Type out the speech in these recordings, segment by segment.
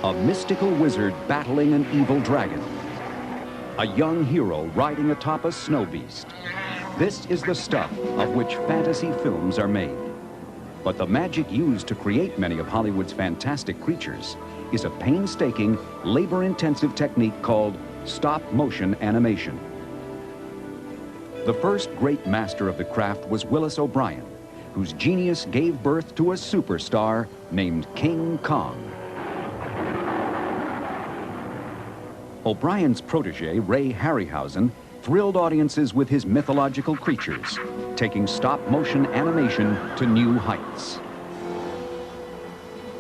A mystical wizard battling an evil dragon. A young hero riding atop a snow beast. This is the stuff of which fantasy films are made. But the magic used to create many of Hollywood's fantastic creatures is a painstaking, labor-intensive technique called stop-motion animation. The first great master of the craft was Willis OBrien, whose genius gave birth to a superstar named King Kong. O'Brien's protege, Ray Harryhausen, thrilled audiences with his mythological creatures, taking stop-motion animation to new heights.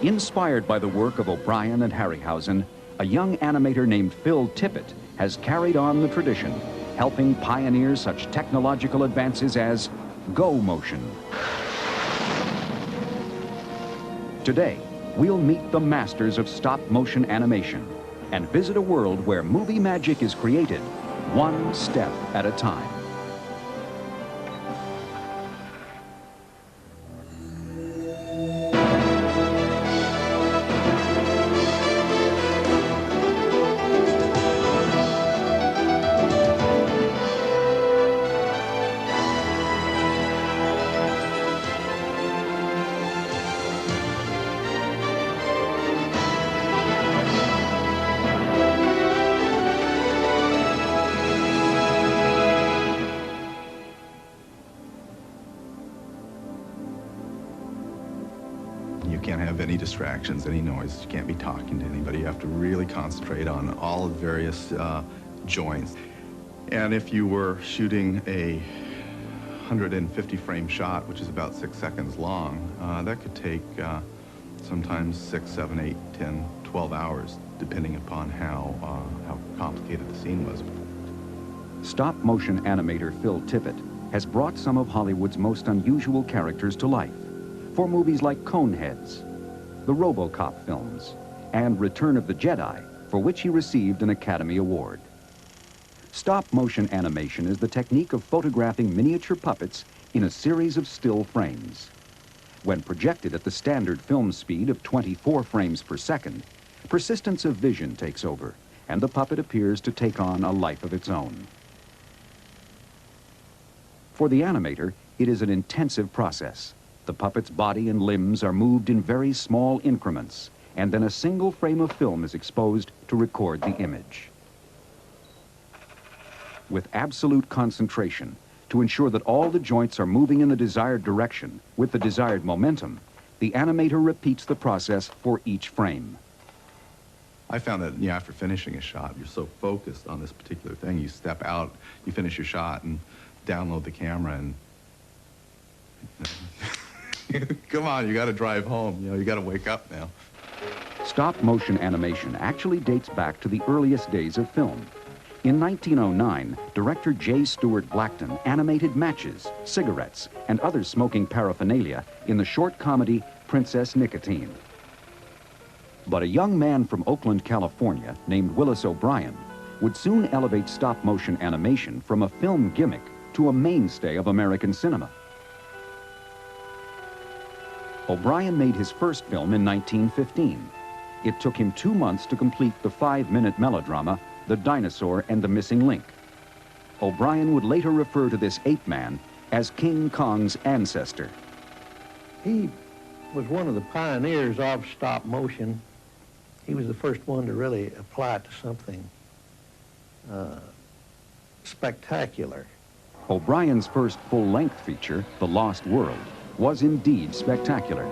Inspired by the work of O'Brien and Harryhausen, a young animator named Phil Tippett has carried on the tradition, helping pioneer such technological advances as go motion. Today, we'll meet the masters of stop-motion animation and visit a world where movie magic is created one step at a time. You can't have any distractions, any noise. You can't be talking to anybody. You have to really concentrate on all the various joints. And if you were shooting a 150 frame shot, which is about 6 seconds long, that could take sometimes 6, 7, 8, 10, 12 hours, depending upon how complicated the scene was. Stop-motion animator Phil Tippett has brought some of Hollywood's most unusual characters to life for movies like Coneheads, the RoboCop films, and Return of the Jedi, for which he received an Academy Award. Stop-motion animation is the technique of photographing miniature puppets in a series of still frames. When projected at the standard film speed of 24 frames per second, persistence of vision takes over, and the puppet appears to take on a life of its own. For the animator, it is an intensive process. The puppet's body and limbs are moved in very small increments, and then a single frame of film is exposed to record the image. With absolute concentration, to ensure that all the joints are moving in the desired direction with the desired momentum, the animator repeats the process for each frame. I found that after finishing a shot, you're so focused on this particular thing, you step out, you finish your shot, and download the camera, and come on, you got to drive home. You got to wake up now. Stop-motion animation actually dates back to the earliest days of film. In 1909, director J. Stuart Blackton animated matches, cigarettes, and other smoking paraphernalia in the short comedy Princess Nicotine. But a young man from Oakland, California, named Willis OBrien, would soon elevate stop-motion animation from a film gimmick to a mainstay of American cinema. OBrien made his first film in 1915. It took him 2 months to complete the 5-minute melodrama, The Dinosaur and the Missing Link. OBrien would later refer to this ape man as King Kong's ancestor. He was one of the pioneers of stop motion. He was the first one to really apply it to something spectacular. OBrien's first full-length feature, The Lost World, was indeed spectacular.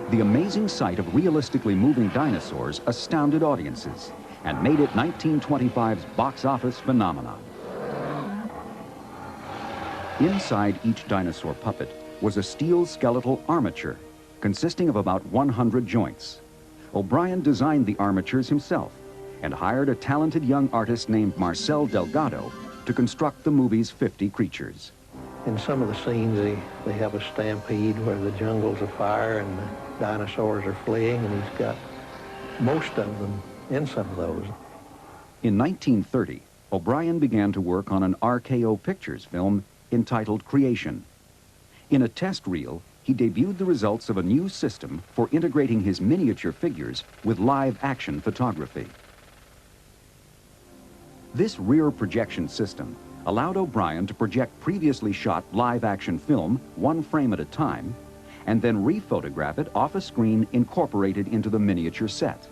The amazing sight of realistically moving dinosaurs astounded audiences and made it 1925's box office phenomenon. Inside each dinosaur puppet was a steel skeletal armature consisting of about 100 joints. OBrien designed the armatures himself and hired a talented young artist named Marcel Delgado to construct the movie's 50 creatures. In some of the scenes, they have a stampede where the jungle's afire and the dinosaurs are fleeing, and he's got most of them in some of those. In 1930, OBrien began to work on an RKO Pictures film entitled Creation. In a test reel, he debuted the results of a new system for integrating his miniature figures with live-action photography. This rear projection system allowed O'Brien to project previously shot live-action film one frame at a time and then rephotograph it off a screen incorporated into the miniature set.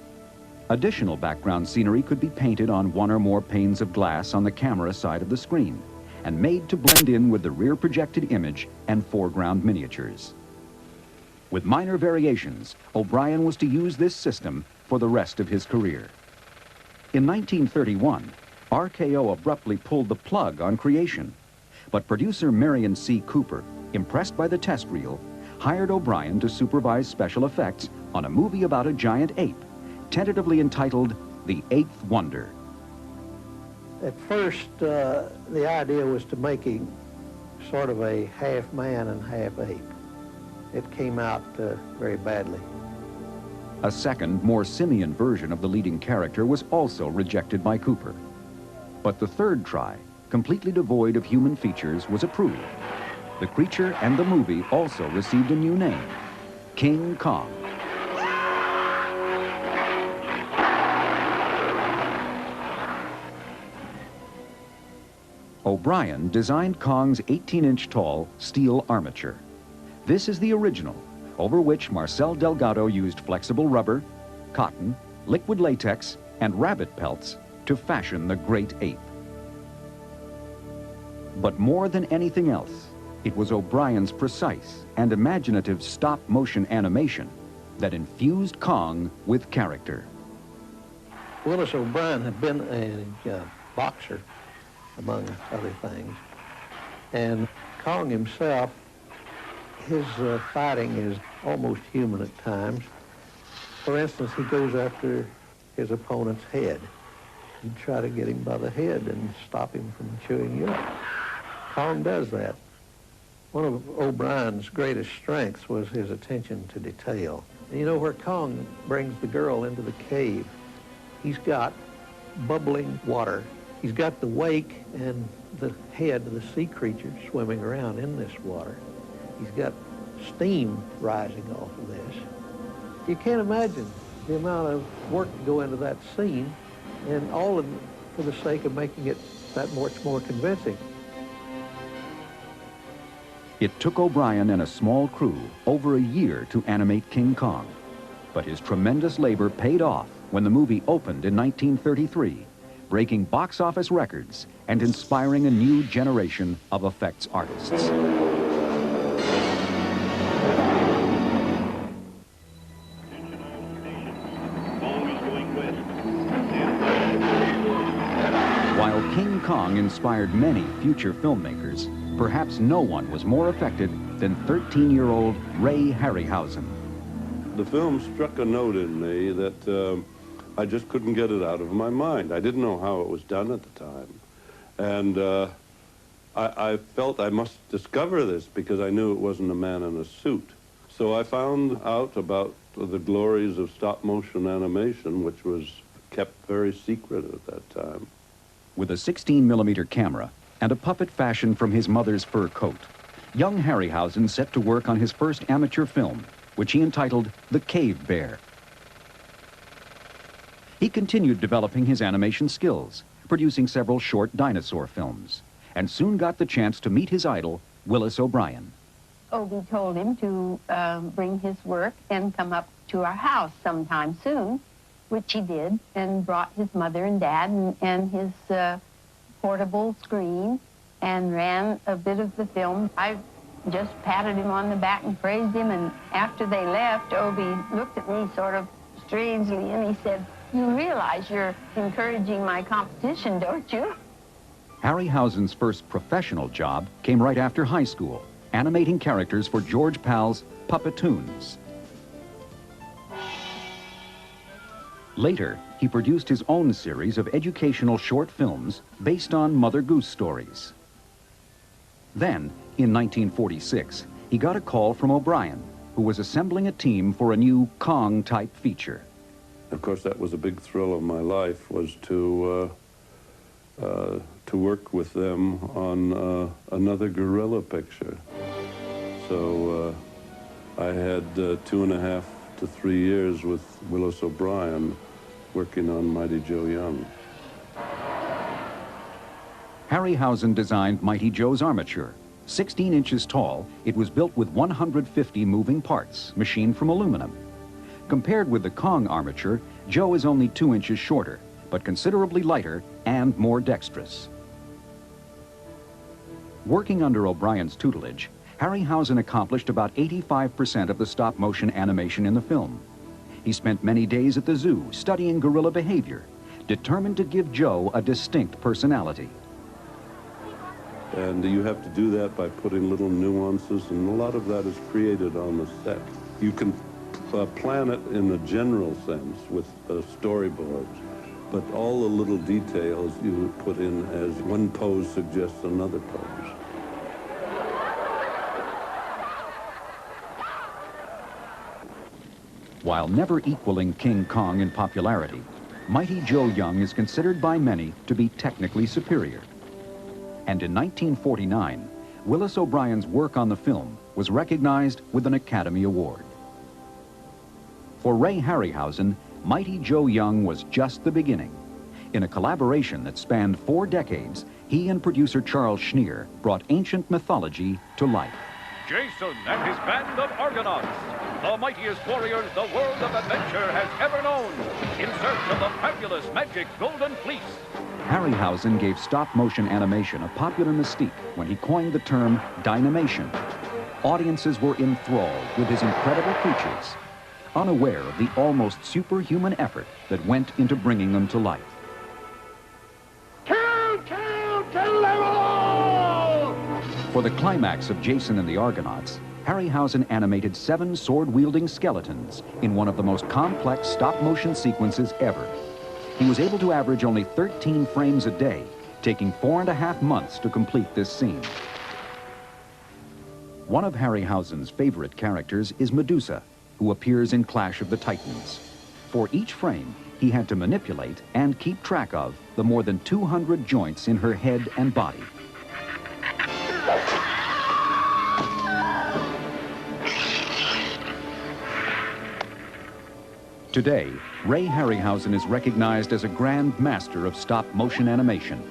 Additional background scenery could be painted on one or more panes of glass on the camera side of the screen and made to blend in with the rear projected image and foreground miniatures. With minor variations, O'Brien was to use this system for the rest of his career. In 1931, RKO abruptly pulled the plug on creation, but producer Marion C. Cooper, impressed by the test reel, hired O'Brien to supervise special effects on a movie about a giant ape, tentatively entitled The Eighth Wonder. At first, the idea was to make him sort of a half man and half ape. It came out very badly. A second, more simian version of the leading character was also rejected by Cooper. But the third try, completely devoid of human features, was approved. The creature and the movie also received a new name, King Kong. O'Brien designed Kong's 18-inch tall steel armature. This is the original, over which Marcel Delgado used flexible rubber, cotton, liquid latex, and rabbit pelts to fashion the great ape. But more than anything else, it was O'Brien's precise and imaginative stop-motion animation that infused Kong with character. Willis OBrien had been a boxer, among other things. And Kong himself, his fighting is almost human at times. For instance, he goes after his opponent's head. You try to get him by the head and stop him from chewing you up. Kong does that. One of O'Brien's greatest strengths was his attention to detail. And you know, where Kong brings the girl into the cave, he's got bubbling water. He's got the wake and the head of the sea creature swimming around in this water. He's got steam rising off of this. You can't imagine the amount of work to go into that scene, and all of it for the sake of making it that much more convincing. It took O'Brien and a small crew over a year to animate King Kong, but his tremendous labor paid off when the movie opened in 1933, breaking box office records and inspiring a new generation of effects artists. While King Kong inspired many future filmmakers, perhaps no one was more affected than 13-year-old Ray Harryhausen. The film struck a note in me that I just couldn't get it out of my mind. I didn't know how it was done at the time. And I felt I must discover this because I knew it wasn't a man in a suit. So I found out about the glories of stop-motion animation, which was kept very secret at that time. With a 16mm camera and a puppet fashioned from his mother's fur coat, young Harryhausen set to work on his first amateur film, which he entitled The Cave Bear. He continued developing his animation skills, producing several short dinosaur films, and soon got the chance to meet his idol, Willis OBrien. Obie told him to bring his work and come up to our house sometime soon, which he did, and brought his mother and dad and his portable screen and ran a bit of the film. I just patted him on the back and praised him, and after they left, Obie looked at me sort of strangely, and he said, "You realize you're encouraging my competition, don't you?" Harryhausen's first professional job came right after high school, animating characters for George Pal's Puppetoons. Later, he produced his own series of educational short films based on Mother Goose stories. Then, in 1946, he got a call from O'Brien, who was assembling a team for a new Kong-type feature. Of course, that was a big thrill of my life, was to work with them on another gorilla picture. So I had 2.5 to 3 years with Willis OBrien working on Mighty Joe Young. Harryhausen designed Mighty Joe's armature. 16 inches tall, it was built with 150 moving parts, machined from aluminum. Compared with the Kong armature, Joe is only 2 inches shorter, but considerably lighter and more dexterous. Working under O'Brien's tutelage, Harryhausen accomplished about 85% of the stop-motion animation in the film. He spent many days at the zoo studying gorilla behavior, determined to give Joe a distinct personality. And you have to do that by putting little nuances, and a lot of that is created on the set. You can plan it in a general sense with storyboards, but all the little details you put in as one pose suggests another pose. While never equaling King Kong in popularity, Mighty Joe Young is considered by many to be technically superior. And in 1949, Willis O'Brien's work on the film was recognized with an Academy Award. For Ray Harryhausen, Mighty Joe Young was just the beginning. In a collaboration that spanned 4 decades, he and producer Charles Schneer brought ancient mythology to life. Jason and his band of Argonauts, the mightiest warriors the world of adventure has ever known, in search of the fabulous magic golden fleece. Harryhausen gave stop-motion animation a popular mystique when he coined the term dynamation. Audiences were enthralled with his incredible creatures, unaware of the almost superhuman effort that went into bringing them to life. For the climax of Jason and the Argonauts, Harryhausen animated 7 sword-wielding skeletons in one of the most complex stop-motion sequences ever. He was able to average only 13 frames a day, taking 4.5 months to complete this scene. One of Harryhausen's favorite characters is Medusa, who appears in Clash of the Titans. For each frame, he had to manipulate and keep track of the more than 200 joints in her head and body. Today, Ray Harryhausen is recognized as a grand master of stop-motion animation.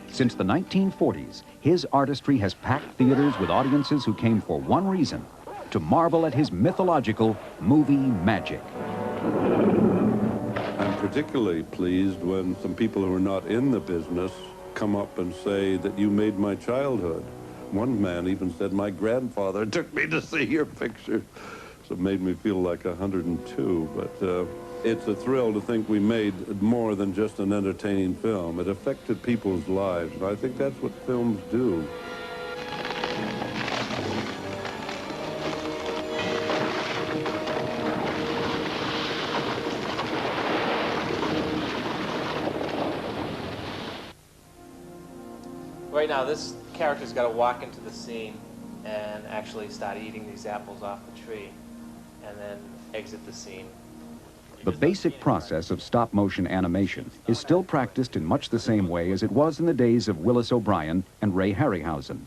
Since the 1940s, his artistry has packed theaters with audiences who came for one reason: to marvel at his mythological movie magic. I'm particularly pleased when some people who are not in the business come up and say that you made my childhood. One man even said, my grandfather took me to see your picture. So it made me feel like 102, but it's a thrill to think we made more than just an entertaining film. It affected people's lives, and I think that's what films do. Right now, this character's got to walk into the scene and actually start eating these apples off the tree, and then exit the scene. The basic process of stop-motion animation is still practiced in much the same way as it was in the days of Willis OBrien and Ray Harryhausen.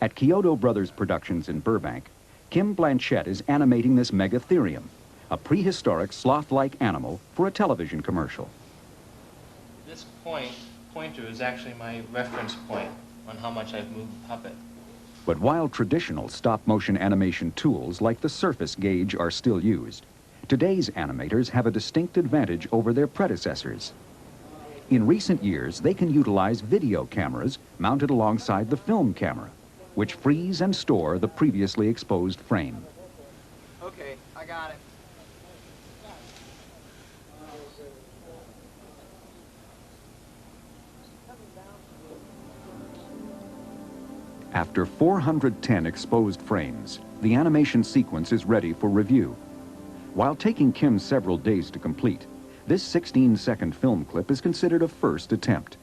At Kyoto Brothers Productions in Burbank, Kim Blanchett is animating this Megatherium, a prehistoric sloth-like animal for a television commercial. This pointer is actually my reference point on how much I've moved the puppet. But while traditional stop-motion animation tools like the surface gauge are still used, today's animators have a distinct advantage over their predecessors. In recent years, they can utilize video cameras mounted alongside the film camera, which freeze and store the previously exposed frame. Okay, I got it. After 410 exposed frames, the animation sequence is ready for review. While taking Kim several days to complete, this 16-second film clip is considered a first attempt.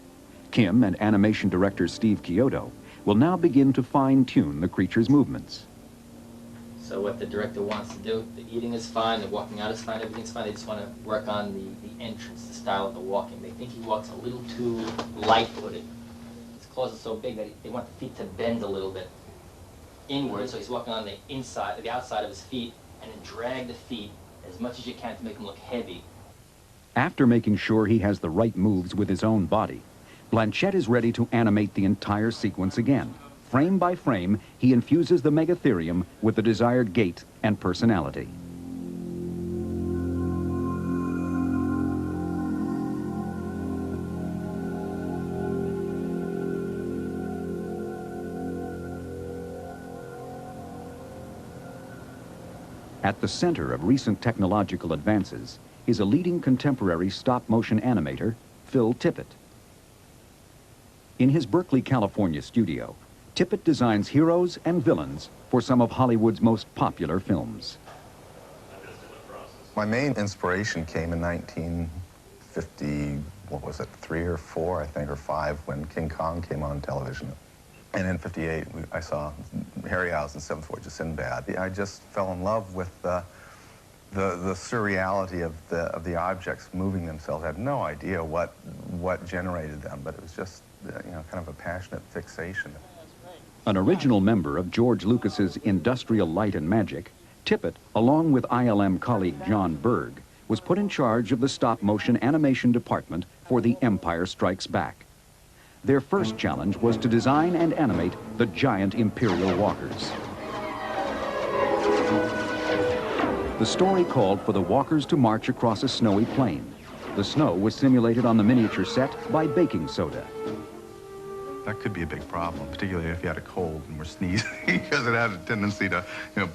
Kim and animation director Steve Kyoto will now begin to fine-tune the creature's movements. So what the director wants to do, the eating is fine, the walking out is fine, everything's fine. They just want to work on the entrance, the style of the walking. They think he walks a little too light-footed. His claws are so big that they want the feet to bend a little bit. inward, so he's walking on the inside, the outside of his feet, and then drag the feet as much as you can to make them look heavy. After making sure he has the right moves with his own body, Blanchett is ready to animate the entire sequence again. Frame by frame, he infuses the Megatherium with the desired gait and personality. At the center of recent technological advances is a leading contemporary stop-motion animator, Phil Tippett. In his Berkeley, California studio, Tippett designs heroes and villains for some of Hollywood's most popular films. My main inspiration came in 1950, what was it, 3 or 4, I think, or 5, when King Kong came on television. And in 58, I saw Harryhausen's Seventh Voyage of Sinbad. I just fell in love with the surreality of the objects moving themselves. I had no idea what generated them, but it was just kind of a passionate fixation. An original member of George Lucas's Industrial Light and Magic, Tippett, along with ILM colleague John Berg, was put in charge of the stop-motion animation department for The Empire Strikes Back. Their first challenge was to design and animate the giant Imperial walkers. The story called for the walkers to march across a snowy plain. The snow was simulated on the miniature set by baking soda. That could be a big problem, particularly if you had a cold and were sneezing, because it had a tendency to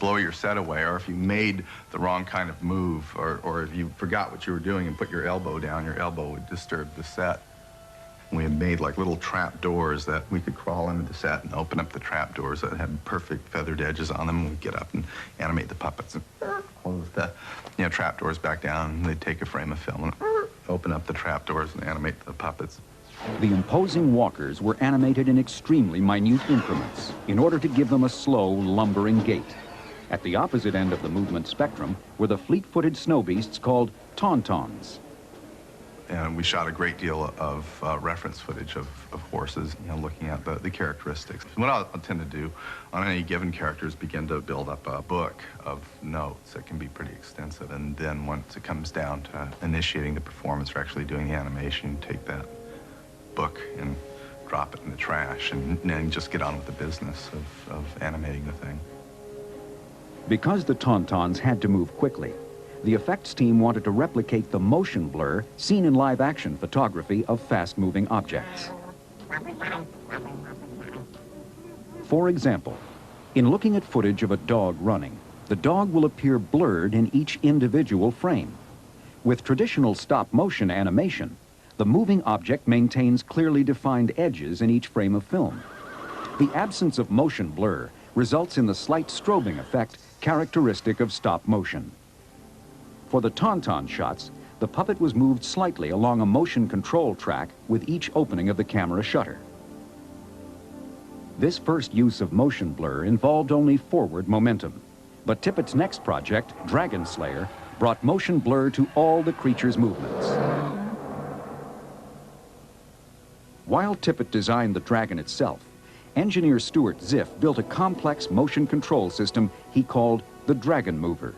blow your set away, or if you made the wrong kind of move, or if you forgot what you were doing and put your elbow down, your elbow would disturb the set. We had made like little trap doors that we could crawl into the set and open up the trap doors that had perfect feathered edges on them. We'd get up and animate the puppets and close the trap doors back down. And they'd take a frame of film and open up the trap doors and animate the puppets. The imposing walkers were animated in extremely minute increments in order to give them a slow, lumbering gait. At the opposite end of the movement spectrum were the fleet-footed snow beasts called tauntauns. And we shot a great deal of reference footage of horses, looking at the characteristics. What I'll tend to do on any given character is begin to build up a book of notes that can be pretty extensive. And then once it comes down to initiating the performance or actually doing the animation, take that book and drop it in the trash and then just get on with the business of animating the thing. Because the tauntauns had to move quickly, the effects team wanted to replicate the motion blur seen in live-action photography of fast-moving objects. For example, in looking at footage of a dog running, the dog will appear blurred in each individual frame. With traditional stop-motion animation, the moving object maintains clearly defined edges in each frame of film. The absence of motion blur results in the slight strobing effect characteristic of stop-motion. For the tauntaun shots, the puppet was moved slightly along a motion control track with each opening of the camera shutter. This first use of motion blur involved only forward momentum, but Tippett's next project, Dragon Slayer, brought motion blur to all the creature's movements. While Tippett designed the dragon itself, engineer Stuart Ziff built a complex motion control system he called the Dragon Mover.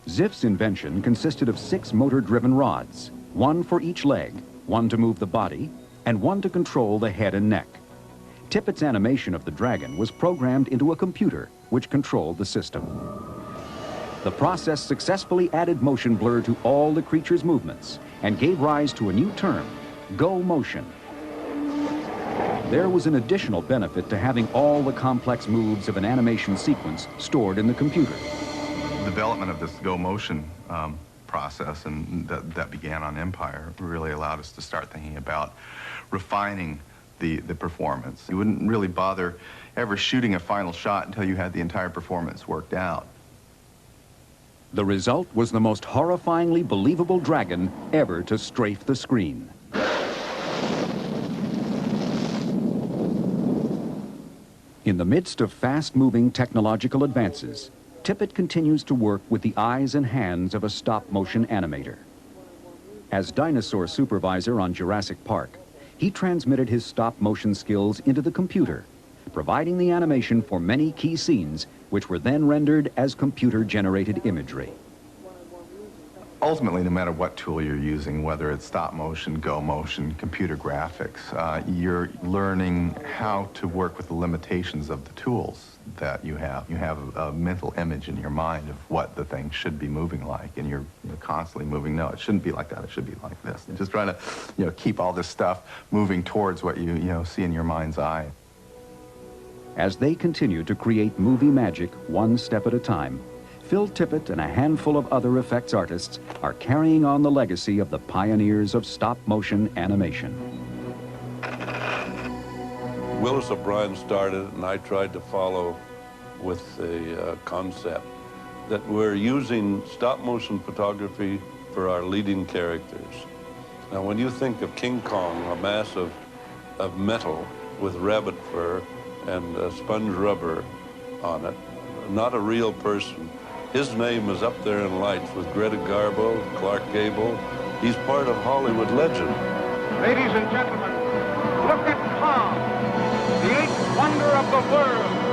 Ziff's invention consisted of 6 motor-driven rods, 1 for each leg, 1 to move the body, and 1 to control the head and neck. Tippett's animation of the dragon was programmed into a computer, which controlled the system. The process successfully added motion blur to all the creature's movements and gave rise to a new term, go motion. There was an additional benefit to having all the complex moves of an animation sequence stored in the computer. The development of this go motion process, and that began on Empire, really allowed us to start thinking about refining the performance. You wouldn't really bother ever shooting a final shot until you had the entire performance worked out. The result was the most horrifyingly believable dragon ever to strafe the screen. In the midst of fast-moving technological advances, Tippett continues to work with the eyes and hands of a stop-motion animator. As dinosaur supervisor on Jurassic Park, he transmitted his stop-motion skills into the computer, providing the animation for many key scenes, which were then rendered as computer-generated imagery. Ultimately, no matter what tool you're using, whether it's stop motion, go motion, computer graphics, you're learning how to work with the limitations of the tools that you have. You have a mental image in your mind of what the thing should be moving like, and you're constantly moving. No, it shouldn't be like that. It should be like this. And just trying to, keep all this stuff moving towards what you see in your mind's eye. As they continue to create movie magic one step at a time, Phil Tippett and a handful of other effects artists are carrying on the legacy of the pioneers of stop-motion animation. Willis OBrien started, and I tried to follow with the concept that we're using stop-motion photography for our leading characters. Now, when you think of King Kong, a mass of metal with rabbit fur and sponge rubber on it, not a real person. His name is up there in lights with Greta Garbo, Clark Gable. He's part of Hollywood legend. Ladies and gentlemen, look at Kong, the eighth wonder of the world.